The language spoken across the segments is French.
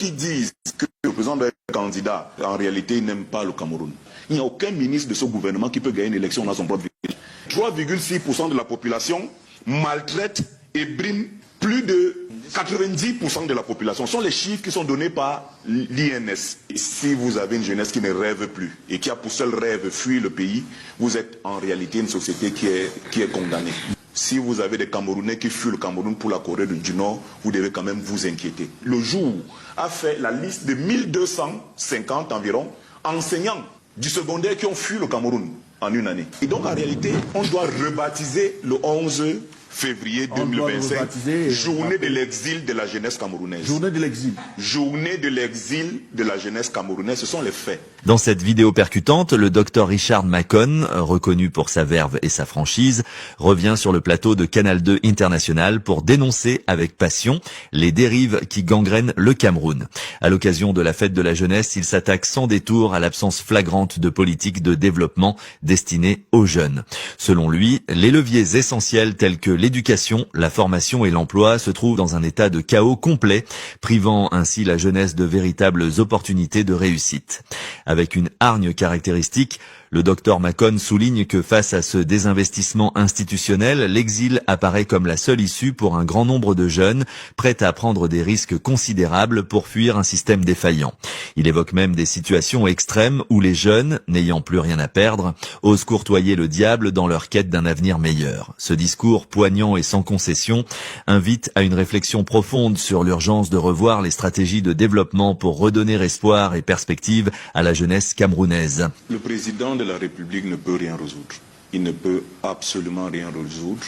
qui disent que le président de candidat, en réalité, il n'aime pas le Cameroun. Il n'y a aucun ministre de ce gouvernement qui peut gagner une élection dans son propre village. 3,6% de la population maltraite et brime plus de 90% de la population. Ce sont les chiffres qui sont donnés par l'INS. Si vous avez une jeunesse qui ne rêve plus et qui a pour seul rêve fuir le pays, vous êtes en réalité une société qui est condamnée. Si vous avez des Camerounais qui fuient le Cameroun pour la Corée du Nord, vous devez quand même vous inquiéter. Le jour a fait la liste de 1250 environ enseignants du secondaire qui ont fui le Cameroun en une année. Et donc en réalité, on doit rebaptiser le 11 février 2025, journée de l'exil de la jeunesse camerounaise. Journée de l'exil. Journée de l'exil de la jeunesse camerounaise, ce sont les faits. Dans cette vidéo percutante, le docteur Richard Macon, reconnu pour sa verve et sa franchise, revient sur le plateau de Canal 2 International pour dénoncer avec passion les dérives qui gangrènent le Cameroun. À l'occasion de la fête de la jeunesse, il s'attaque sans détour à l'absence flagrante de politique de développement destinée aux jeunes. Selon lui, les leviers essentiels tels que l'éducation, la formation et l'emploi se trouvent dans un état de chaos complet, privant ainsi la jeunesse de véritables opportunités de réussite. Avec une hargne caractéristique, le docteur Macon souligne que face à ce désinvestissement institutionnel, l'exil apparaît comme la seule issue pour un grand nombre de jeunes, prêts à prendre des risques considérables pour fuir un système défaillant. Il évoque même des situations extrêmes où les jeunes, n'ayant plus rien à perdre, osent courtoyer le diable dans leur quête d'un avenir meilleur. Ce discours poignant et sans concession invite à une réflexion profonde sur l'urgence de revoir les stratégies de développement pour redonner espoir et perspective à la jeunesse camerounaise. Le président de la République ne peut rien résoudre. Il ne peut absolument rien résoudre.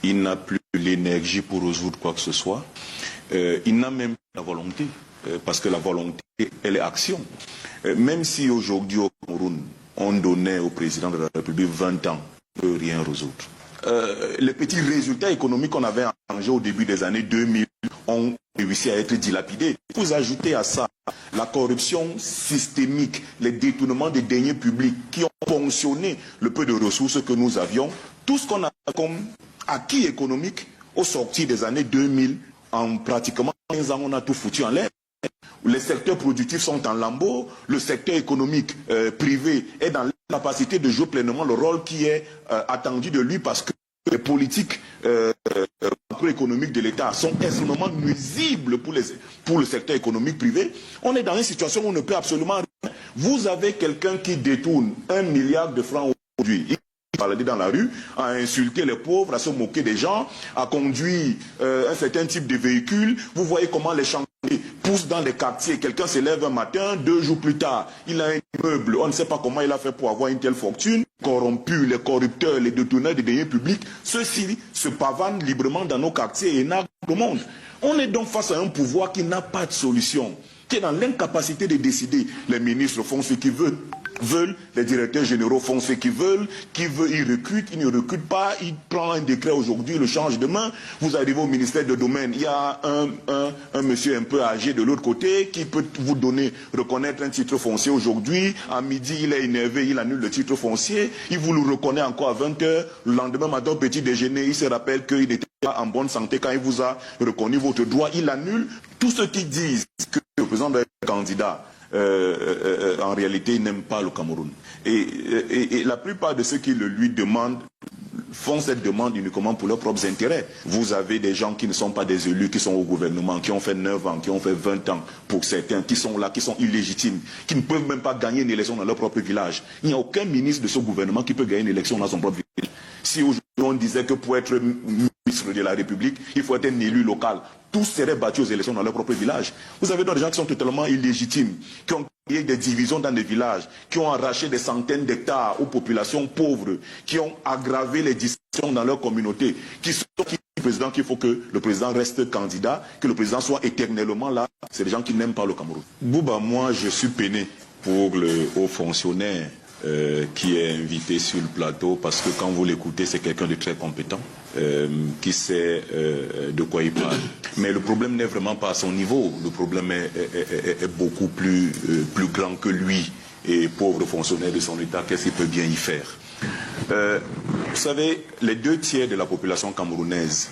Il n'a plus l'énergie pour résoudre quoi que ce soit. Il n'a même pas la volonté, parce que la volonté, elle est action. Même si aujourd'hui au Cameroun, on donnait au président de la République 20 ans, il ne peut rien résoudre. Les petits résultats économiques qu'on avait engrangés au début des années 2000 ont réussi à être dilapidés. Vous ajoutez à ça la corruption systémique, les détournements des deniers publics qui ont ponctionné le peu de ressources que nous avions. Tout ce qu'on a comme acquis économique au sortir des années 2000, en pratiquement 15 ans, on a tout foutu en l'air. Les secteurs productifs sont en lambeaux, le secteur économique privé est dans l'incapacité de jouer pleinement le rôle qui est attendu de lui parce que les politiques macroéconomiques de l'État sont extrêmement nuisibles pour le secteur économique privé. On est dans une situation où on ne peut absolument rien. Vous avez quelqu'un qui détourne 1 milliard de francs aujourd'hui. Il balader dans la rue, à insulter les pauvres, à se moquer des gens, à conduire un certain type de véhicule. Vous voyez comment les chantiers poussent dans les quartiers. Quelqu'un se lève un matin, 2 jours plus tard, il a un immeuble. On ne sait pas comment il a fait pour avoir une telle fortune. Corrompus, les corrupteurs, les détourneurs des deniers publics, ceux-ci se pavanent librement dans nos quartiers et narguent le monde. On est donc face à un pouvoir qui n'a pas de solution, qui est dans l'incapacité de décider. Les ministres font ce qu'ils veulent. Les directeurs généraux font ce qu'ils veulent, ils recrutent, ils ne recrutent pas, ils prennent un décret aujourd'hui, le changent demain. Vous arrivez au ministère de domaine, il y a un monsieur un peu âgé de l'autre côté qui peut vous reconnaître un titre foncier aujourd'hui. À midi, il est énervé, il annule le titre foncier, il vous le reconnaît encore à 20h. Le lendemain matin, au petit déjeuner, il se rappelle qu'il n'était pas en bonne santé quand il vous a reconnu votre droit, il annule. Tous ceux qui disent que le président est candidat, en réalité, il n'aime pas le Cameroun. Et la plupart de ceux qui le lui demandent font cette demande uniquement pour leurs propres intérêts. Vous avez des gens qui ne sont pas des élus, qui sont au gouvernement, qui ont fait 9 ans, qui ont fait 20 ans pour certains, qui sont là, qui sont illégitimes, qui ne peuvent même pas gagner une élection dans leur propre village. Il n'y a aucun ministre de ce gouvernement qui peut gagner une élection dans son propre village. Si aujourd'hui on disait que pour être ministre de la République, il faut être un élu local, tous seraient battus aux élections dans leur propre village. Vous avez des gens qui sont totalement illégitimes, qui ont créé des divisions dans des villages, qui ont arraché des centaines d'hectares aux populations pauvres, qui ont aggravé les dissensions dans leur communauté, qui sont le président qu'il faut que le président reste candidat, que le président soit éternellement là. C'est des gens qui n'aiment pas le Cameroun. Bouba, moi je suis peiné pour le haut fonctionnaire qui est invité sur le plateau, parce que quand vous l'écoutez, c'est quelqu'un de très compétent, qui sait de quoi il parle. Mais le problème n'est vraiment pas à son niveau. Le problème est beaucoup plus grand que lui. Et pauvre fonctionnaire de son État, qu'est-ce qu'il peut bien y faire? Vous savez, les 2 tiers de la population camerounaise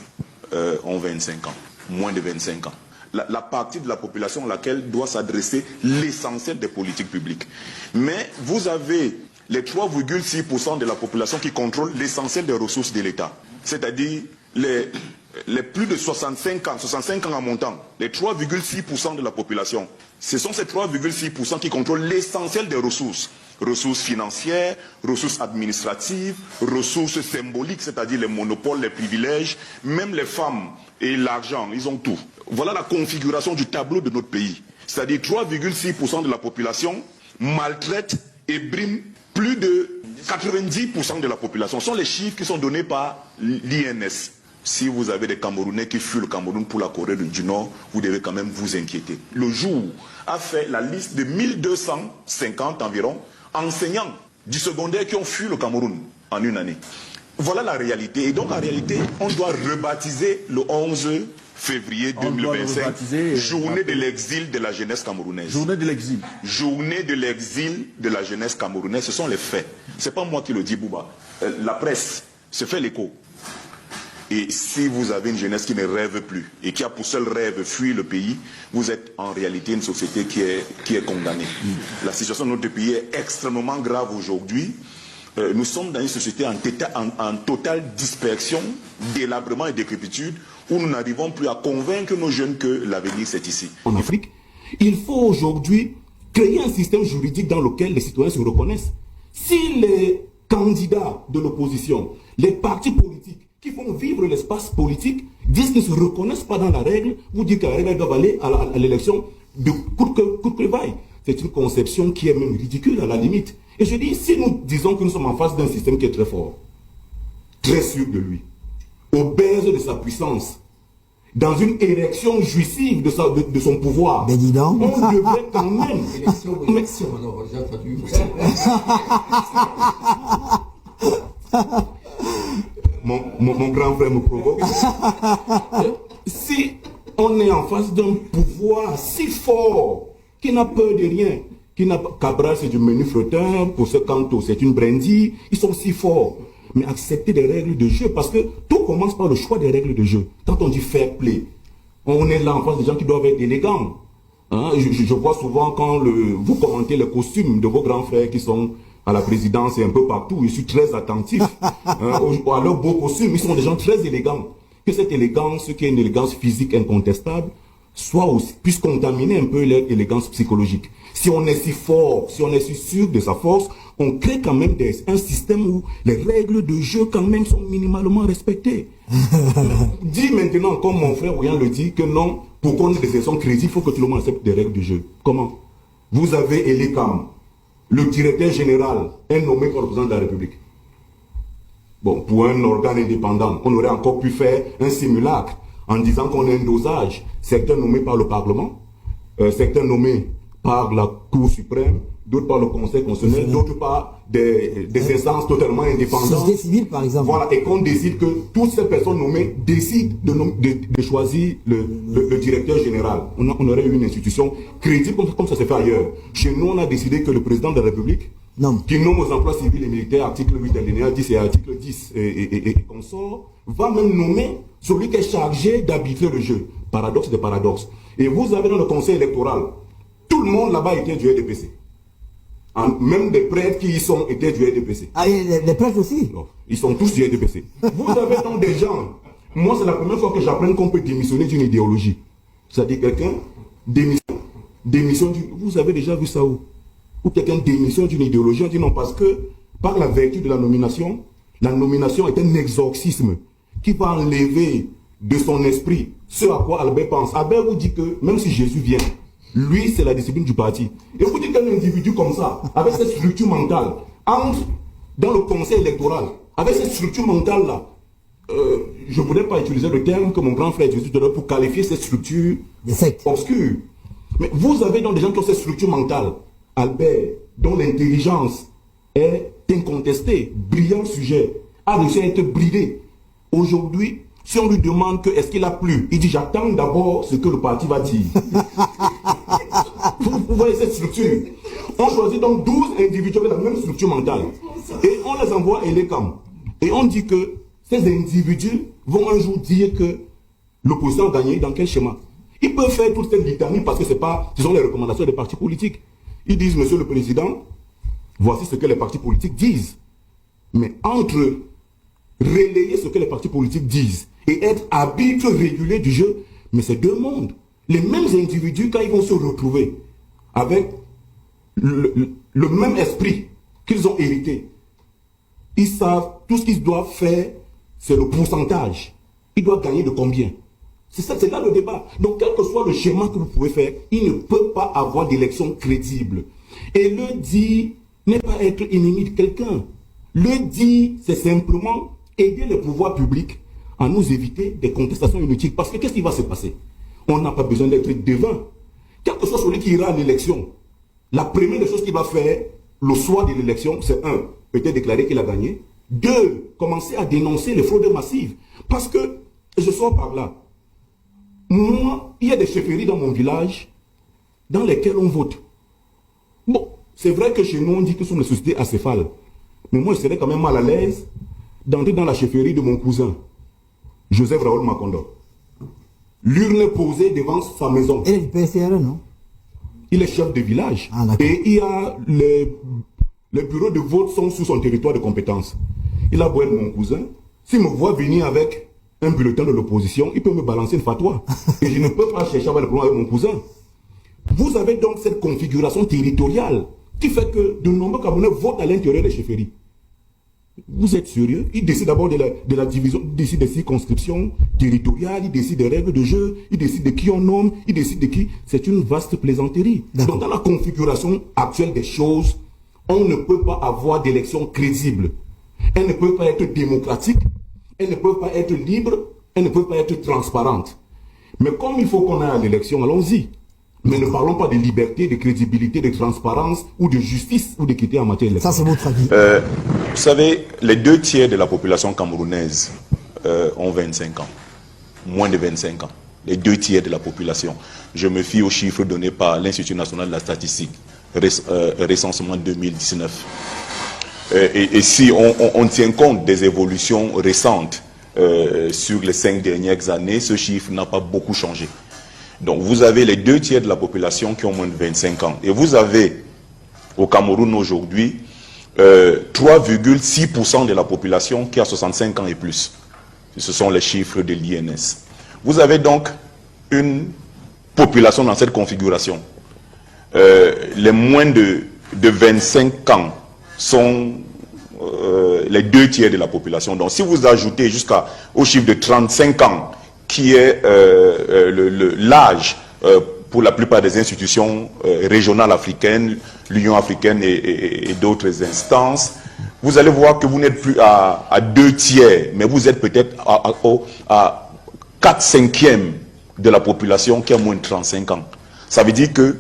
ont 25 ans, moins de 25 ans. la partie de la population à laquelle doit s'adresser l'essentiel des politiques publiques. Mais vous avez les 3,6% de la population qui contrôlent l'essentiel des ressources de l'État. C'est-à-dire les plus de 65 ans en montant, les 3,6% de la population. Ce sont ces 3,6% qui contrôlent l'essentiel des ressources. Ressources financières, ressources administratives, ressources symboliques, c'est-à-dire les monopoles, les privilèges, même les femmes et l'argent, ils ont tout. Voilà la configuration du tableau de notre pays. C'est-à-dire 3,6% de la population maltraite et brime plus de 90% de la population. Ce sont les chiffres qui sont donnés par l'INS. Si vous avez des Camerounais qui fuient le Cameroun pour la Corée du Nord, vous devez quand même vous inquiéter. Le jour a fait la liste de 1250 environ enseignants du secondaire qui ont fui le Cameroun en une année. Voilà la réalité. Et donc en réalité, on doit rebaptiser le 11 février 2025, journée de l'exil de la jeunesse camerounaise. Journée de l'exil. Journée de l'exil de la jeunesse camerounaise. Ce sont les faits. Ce n'est pas moi qui le dis, Bouba. La presse se fait l'écho. Et si vous avez une jeunesse qui ne rêve plus et qui a pour seul rêve fuir le pays, vous êtes en réalité une société qui est condamnée. La situation de notre pays est extrêmement grave aujourd'hui. Nous sommes dans une société en totale dispersion, délabrement et décrépitude, où nous n'arrivons plus à convaincre nos jeunes que l'avenir c'est ici. En Afrique, il faut aujourd'hui créer un système juridique dans lequel les citoyens se reconnaissent. Si les candidats de l'opposition, les partis politiques qui font vivre l'espace politique disent qu'ils ne se reconnaissent pas dans la règle, vous dites que la règle doit aller à l'élection de coûte que vaille. C'est une conception qui est même ridicule à la limite. Et je dis, si nous disons que nous sommes en face d'un système qui est très fort, très sûr de lui, obèse de sa puissance, dans une érection jouissive de son pouvoir, on devrait quand même... Mon grand frère me provoque. Si on est en face d'un pouvoir si fort, qui n'a peur de rien, Cabral c'est du menu flotteur, pour ce Kanto c'est une brindille, ils sont si forts. Mais accepter des règles de jeu, parce que tout commence par le choix des règles de jeu. Quand on dit fair play, on est là en face des gens qui doivent être élégants. Hein? Je vois souvent quand vous commentez les costumes de vos grands frères qui sont à la présidence et un peu partout, je suis très attentif à leurs beaux costumes. Ils sont des gens très élégants. Que cette élégance, qui est une élégance physique incontestable, puisse contaminer un peu leur élégance psychologique. Si on est si fort, si on est si sûr de sa force, on crée quand même un système où les règles de jeu quand même sont minimalement respectées. Dis maintenant, comme mon frère Ouyan le dit, que non, pour qu'on ait des élections crédibles, il faut que tout le monde accepte des règles de jeu. Comment? Vous avez Elikam, le directeur général est nommé par le président de la République. Bon, pour un organe indépendant, on aurait encore pu faire un simulacre en disant qu'on a un dosage, certains nommés par le Parlement, certains nommés par la Cour suprême, d'autres par le Conseil constitutionnel, d'autres par des instances totalement indépendantes. Société civile, par exemple. Voilà, et qu'on décide que toutes ces personnes nommées décident de choisir le directeur général. On aurait eu une institution crédible comme ça se fait ailleurs. Chez nous, on a décidé que le président de la République, qui nomme aux emplois civils et militaires, article 8 alinéa 10 et article 10 et consort, va même nommer celui qui est chargé d'arbitrer le jeu. Paradoxe de paradoxe. Et vous avez dans le conseil électoral, tout le monde là-bas était du RDPC. Même des prêtres qui y sont étaient du RDPC. Ah, les prêtres aussi? Non, ils sont tous du RDPC. Vous avez donc des gens, moi c'est la première fois que j'apprends qu'on peut démissionner d'une idéologie. C'est-à-dire quelqu'un démissionne vous avez déjà vu ça où? Où quelqu'un démissionne d'une idéologie, on dit non parce que par la vertu de la nomination est un exorcisme qui va enlever de son esprit ce à quoi Albert pense. Albert vous dit que même si Jésus vient, lui, c'est la discipline du parti. Et vous dites qu'un individu comme ça, avec cette structure mentale, entre dans le conseil électoral, avec cette structure mentale-là, je ne voulais pas utiliser le terme que mon grand frère utilisait pour qualifier cette structure obscure. Mais vous avez donc des gens qui ont cette structure mentale, Albert, dont l'intelligence est incontestée, brillant sujet, a réussi à être bridé. Aujourd'hui, si on lui demande que est-ce qu'il a plu, il dit j'attends d'abord ce que le parti va dire. Vous voyez cette structure. On choisit donc 12 individus avec la même structure mentale. Et on les envoie à Elikam. Et on dit que ces individus vont un jour dire que l'opposition a gagné dans quel schéma. Ils peuvent faire toute cette litanie parce que ce sont les recommandations des partis politiques. Ils disent, Monsieur le Président, voici ce que les partis politiques disent. Mais entre relayer ce que les partis politiques disent et être arbitre régulier du jeu, mais c'est deux mondes. Les mêmes individus, quand ils vont se retrouver avec le même esprit qu'ils ont hérité, ils savent, tout ce qu'ils doivent faire, c'est le pourcentage. Ils doivent gagner de combien? C'est là le débat. Donc, quel que soit le schéma que vous pouvez faire, il ne peut pas avoir d'élection crédible. Et le dit n'est pas être ennemi de quelqu'un. Le dit, c'est simplement aider le pouvoir public à nous éviter des contestations inutiles. Parce que qu'est-ce qui va se passer? On n'a pas besoin d'être devin. Quel que soit celui qui ira à l'élection, la première des choses qu'il va faire le soir de l'élection, c'est peut-être déclarer qu'il a gagné. 2, commencer à dénoncer les fraudes massives. Parce que, je sors par là, moi, il y a des chefferies dans mon village dans lesquelles on vote. Bon, c'est vrai que chez nous, on dit que ce sont des sociétés acéphales. Mais moi, je serais quand même mal à l'aise d'entrer dans la chefferie de mon cousin, Joseph Raoul Macondo. L'urne est posée devant sa maison. Et le PCR, non? Il est chef de village. Ah, et il y a les bureaux de vote sont sous son territoire de compétence. Il a beau être mon cousin. S'il me voit venir avec un bulletin de l'opposition, il peut me balancer une fatwa. Et je ne peux pas chercher à avoir le problème avec mon cousin. Vous avez donc cette configuration territoriale qui fait que de nombreux Camerounais votent à l'intérieur des chefferies. Vous êtes sérieux? Ils décident d'abord de la division, ils décident des circonscriptions territoriales, ils décident des règles de jeu, ils décident de qui on nomme, ils décident de qui. C'est une vaste plaisanterie. Donc dans la configuration actuelle des choses, on ne peut pas avoir d'élection crédible. Elle ne peut pas être démocratique, elle ne peut pas être libre, elle ne peut pas être transparente. Mais comme il faut qu'on aille à l'élection, allons-y. Mais ne parlons pas de liberté, de crédibilité, de transparence ou de justice ou d'équité en matière électorale. Ça, c'est votre avis. Vous savez, les 2 tiers de la population camerounaise ont 25 ans. Moins de 25 ans. Les 2 tiers de la population. Je me fie aux chiffres donnés par l'Institut national de la statistique, recensement 2019. Et si on tient compte des évolutions récentes sur les 5 dernières années, ce chiffre n'a pas beaucoup changé. Donc vous avez les 2 tiers de la population qui ont moins de 25 ans. Et vous avez au Cameroun aujourd'hui 3,6% de la population qui a 65 ans et plus. Ce sont les chiffres de l'INS. Vous avez donc une population dans cette configuration. Les moins de 25 ans sont les 2 tiers de la population. Donc si vous ajoutez jusqu'au chiffre de 35 ans, qui est l'âge pour la plupart des institutions régionales africaines, l'Union africaine et d'autres instances, vous allez voir que vous n'êtes plus à 2 tiers, mais vous êtes peut-être à 4/5 de la population qui a moins de 35 ans. Ça veut dire que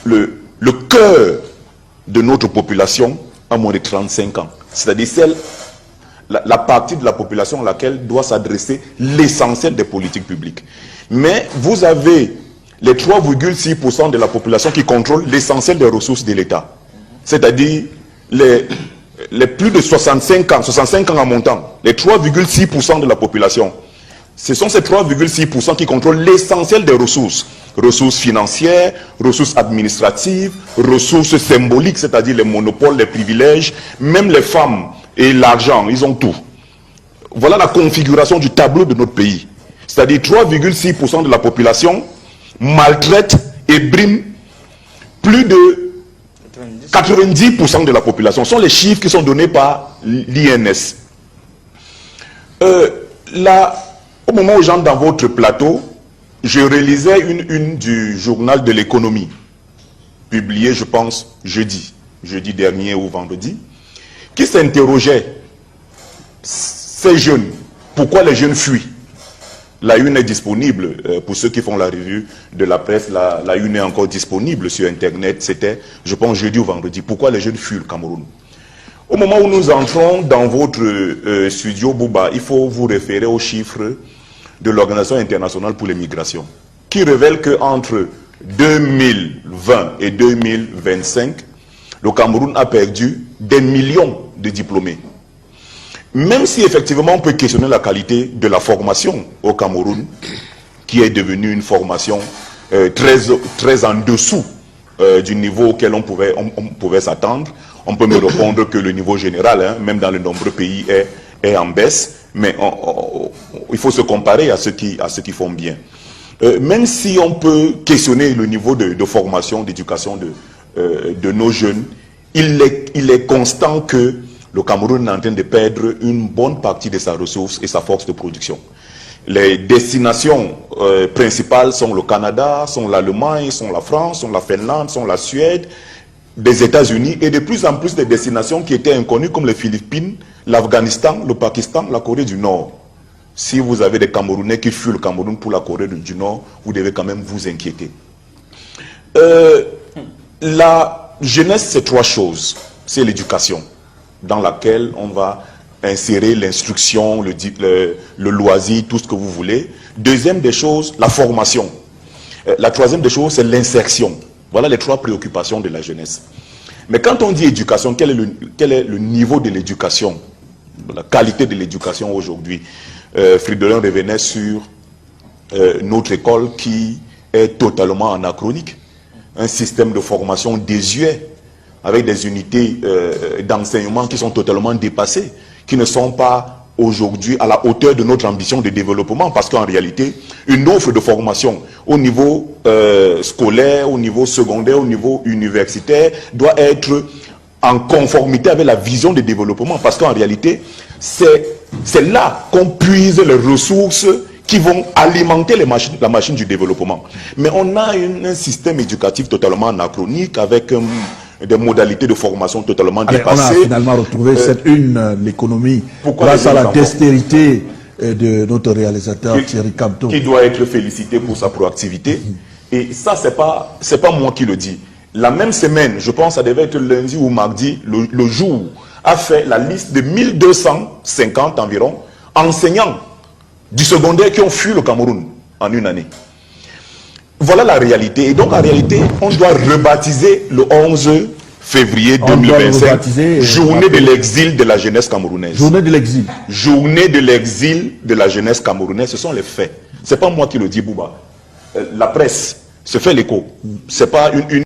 le cœur de notre population a moins de 35 ans. C'est-à-dire la partie de la population à laquelle doit s'adresser l'essentiel des politiques publiques. Mais vous avez les 3,6% de la population qui contrôlent l'essentiel des ressources de l'État. C'est-à-dire les plus de 65 ans en montant, les 3,6% de la population. Ce sont ces 3,6% qui contrôlent l'essentiel des ressources. Ressources financières, ressources administratives, ressources symboliques, c'est-à-dire les monopoles, les privilèges, même les femmes et l'argent, ils ont tout. Voilà la configuration du tableau de notre pays. C'est-à-dire 3,6% de la population maltraite et brime plus de 90% de la population. Ce sont les chiffres qui sont donnés par l'INS. Au moment où j'entre dans votre plateau, je réalisais une du journal de l'économie, publiée, je pense, jeudi dernier ou vendredi, qui s'interrogeait, ces jeunes, pourquoi les jeunes fuient? La une est disponible, pour ceux qui font la revue de la presse, la une est encore disponible sur Internet, c'était, je pense, jeudi ou vendredi. Pourquoi les jeunes fuient le Cameroun? Au moment où nous entrons dans votre studio, Bouba, il faut vous référer aux chiffres de l'Organisation internationale pour les migrations, qui révèle qu'entre 2020 et 2025, le Cameroun a perdu des millions de diplômés. Même si effectivement on peut questionner la qualité de la formation au Cameroun, qui est devenue une formation très en dessous du niveau auquel on pouvait s'attendre. On peut me répondre que le niveau général, hein, même dans de nombreux pays, est en baisse, mais il faut se comparer à ceux qui font bien. Même si on peut questionner le niveau de formation, d'éducation de nos jeunes, il est constant que le Cameroun est en train de perdre une bonne partie de sa ressource et sa force de production. Les destinations principales sont le Canada, sont l'Allemagne, sont la France, sont la Finlande, sont la Suède, des États-Unis, et de plus en plus des destinations qui étaient inconnues comme les Philippines, l'Afghanistan, le Pakistan, la Corée du Nord. Si vous avez des Camerounais qui fuient le Cameroun pour la Corée du Nord, vous devez quand même vous inquiéter. La jeunesse, c'est trois choses. C'est l'éducation, dans laquelle on va insérer l'instruction, le loisir, tout ce que vous voulez. Deuxième des choses, la formation. La troisième des choses, c'est l'insertion. Voilà les trois préoccupations de la jeunesse. Mais quand on dit éducation, quel est le niveau de l'éducation, la qualité de l'éducation aujourd'hui? Fridolin revenait sur notre école qui est totalement anachronique. Un système de formation désuet, avec des unités d'enseignement qui sont totalement dépassées, qui ne sont pas aujourd'hui à la hauteur de notre ambition de développement, parce qu'en réalité, une offre de formation au niveau scolaire, au niveau secondaire, au niveau universitaire, doit être en conformité avec la vision de développement, parce qu'en réalité, c'est là qu'on puise les ressources qui vont alimenter la machine du développement. Mais on a un système éducatif totalement anachronique, avec des modalités de formation totalement dépassées. On a finalement retrouvé cette une, l'économie, grâce à la dextérité de notre réalisateur Thierry Camteau. Qui doit être félicité pour sa proactivité. Et ça, c'est pas moi qui le dis. La même semaine, je pense que ça devait être lundi ou mardi, le jour, a fait la liste de 1250 environ enseignants du secondaire qui ont fui le Cameroun en une année. Voilà la réalité. Et donc, en réalité, on doit rebaptiser le 11 février 2025 journée de l'exil de la jeunesse camerounaise. Journée de l'exil. Journée de l'exil de la jeunesse camerounaise. Ce sont les faits. Ce n'est pas moi qui le dis, Bouba. La presse se fait l'écho. Ce n'est pas une